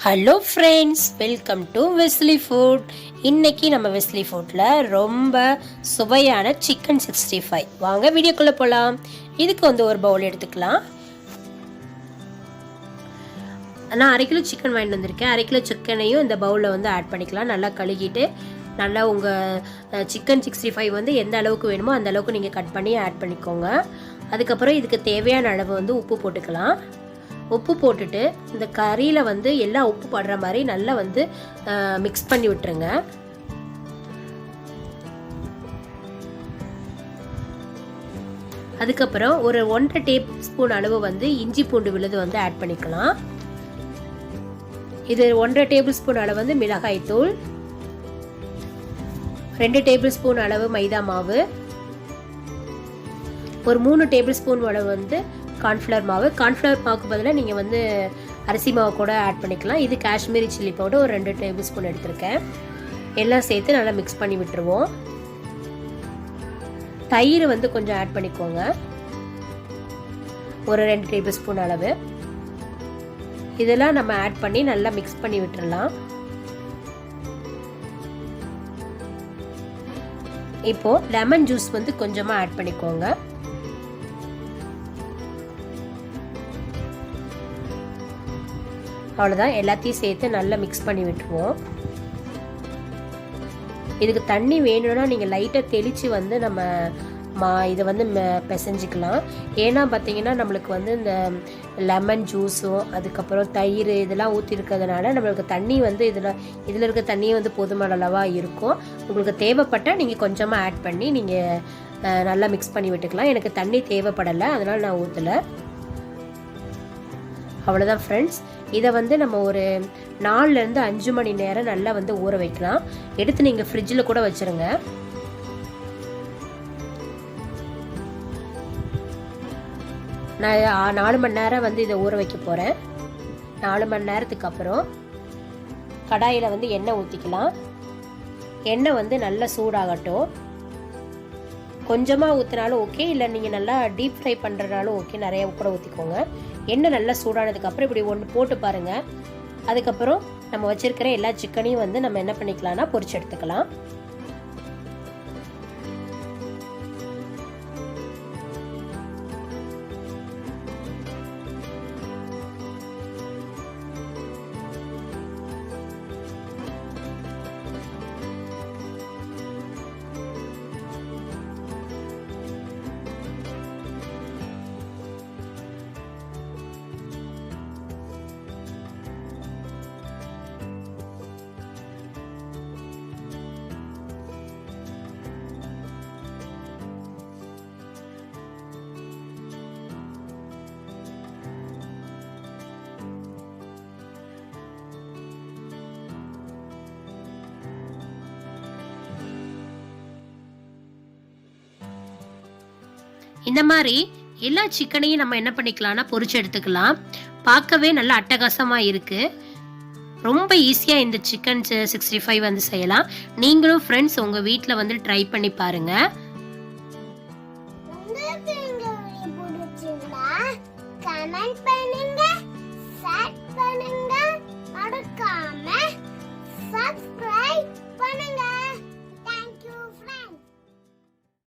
Hello friends, welcome to Wesley food. இன்னைக்கு நம்ம Wesley ஃபுட்டில் ரொம்ப சுவையான சிக்கன் 65 வாங்க வீடியோக்குள்ளே போகலாம். இதுக்கு ஒரு பவுல் எடுத்துக்கலாம். நான் 1/2 கிலோ சிக்கன் வாங்கிட்டு வந்திருக்கேன். 1/2 கிலோ சிக்கனையும் இந்த பவுலில் ஆட் பண்ணிக்கலாம். நல்லா கழுகிட்டு நல்லா உங்கள் சிக்கன் 65 எந்த அளவுக்கு வேணுமோ அந்த அளவுக்கு நீங்கள் கட் பண்ணி ஆட் பண்ணிக்கோங்க. அதுக்கப்புறம் இதுக்கு தேவையான அளவு உப்பு போட்டுக்கலாம். உப்பு போட்டுட்டு இந்த கறியில் எல்லாம் உப்பு படுற மாதிரி நல்லா மிக்ஸ் பண்ணி விட்டுருங்க. அதுக்கப்புறம் ஒரு 1.5 டேபிள் ஸ்பூன் அளவு இஞ்சி பூண்டு விழுது ஆட் பண்ணிக்கலாம். இது 1.5 டேபிள் ஸ்பூன் அளவு மிளகாய் தூள், 2 டேபிள் ஸ்பூன் அளவு மைதா மாவு, ஒரு 3 டேபிள் ஸ்பூன் அளவு கார்ன்ஃப்ளவர் மாவு. கார்ன்ஃப்ளவர் மாவுக்கு பதிலாக நீங்கள் அரிசி மாவு கூட ஆட் பண்ணிக்கலாம். இது காஷ்மீரி சில்லி பவுடர் ஒரு 2 டேபிள் ஸ்பூன் எடுத்திருக்கேன். எல்லாம் சேர்த்து நல்லா மிக்ஸ் பண்ணி விட்டுருவோம். தயிர் கொஞ்சம் ஆட் பண்ணிக்கோங்க, ஒரு 2 டேபிள் ஸ்பூன் அளவு. இதெல்லாம் நம்ம ஆட் பண்ணி நல்லா மிக்ஸ் பண்ணி விட்டுறலாம். இப்போ லெமன் ஜூஸ் கொஞ்சமாக ஆட் பண்ணிக்கோங்க. அவ்வளோதான், எல்லாத்தையும் சேர்த்து நல்லா மிக்ஸ் பண்ணி விட்டுருவோம். இதுக்கு தண்ணி வேணும்னா நீங்கள் லைட்டாக தெளித்து நம்ம இதை பிசைஞ்சிக்கலாம். ஏன்னா பார்த்தீங்கன்னா நம்மளுக்கு இந்த லெமன் ஜூஸும் அதுக்கப்புறம் தயிர் இதெல்லாம் ஊற்றி இருக்கிறதுனால நம்மளுக்கு தண்ணி இதில் இருக்க தண்ணியே போதுமான அளவாக இருக்கும். உங்களுக்கு தேவைப்பட்டால் நீங்கள் கொஞ்சமாக ஆட் பண்ணி நீங்கள் நல்லா மிக்ஸ் பண்ணி விட்டுக்கலாம். எனக்கு தண்ணி தேவைப்படலை, அதனால் நான் ஊற்றலை. அவ்வளோதான் ஃப்ரெண்ட்ஸ். இதை நம்ம ஒரு 4லேருந்து 5 மணி நேரம் நல்லா ஊற வைக்கலாம். எடுத்து நீங்கள் ஃப்ரிட்ஜில் கூட வச்சுருங்க. நான் 4 மணி நேரம் இதை ஊற வைக்க போகிறேன். 4 மணி நேரத்துக்கு அப்புறம் கடாயில் எண்ணெய் ஊற்றிக்கலாம். எண்ணெய் நல்லா சூடாகட்டும். கொஞ்சமாக ஊற்றினாலும் ஓகே, இல்லை நீங்கள் நல்லா டீப் ஃப்ரை பண்ணுறதுனாலும் ஓகே, நிறைய கூட ஊற்றிக்கோங்க. எண்ணெய் நல்லா சூடானதுக்கப்புறம் இப்படி ஒன்று போட்டு பாருங்கள். அதுக்கப்புறம் நம்ம வச்சுருக்கிற எல்லா சிக்கனையும் நம்ம என்ன பண்ணிக்கலாம்னா பொரிச்சு எடுத்துக்கலாம். இந்த மாதிரி எல்லா சிக்கனையும் நம்ம என்ன பண்ணிக்கலாம்னா பொரிச்சு எடுத்துக்கலாம். பார்க்கவே நல்லா அட்டகாசமாக இருக்குது. ரொம்ப ஈஸியாக இந்த சிக்கன் 65 செய்யலாம். நீங்களும் ஃப்ரெண்ட்ஸ் உங்கள் வீட்டில் ட்ரை பண்ணி பாருங்கள்.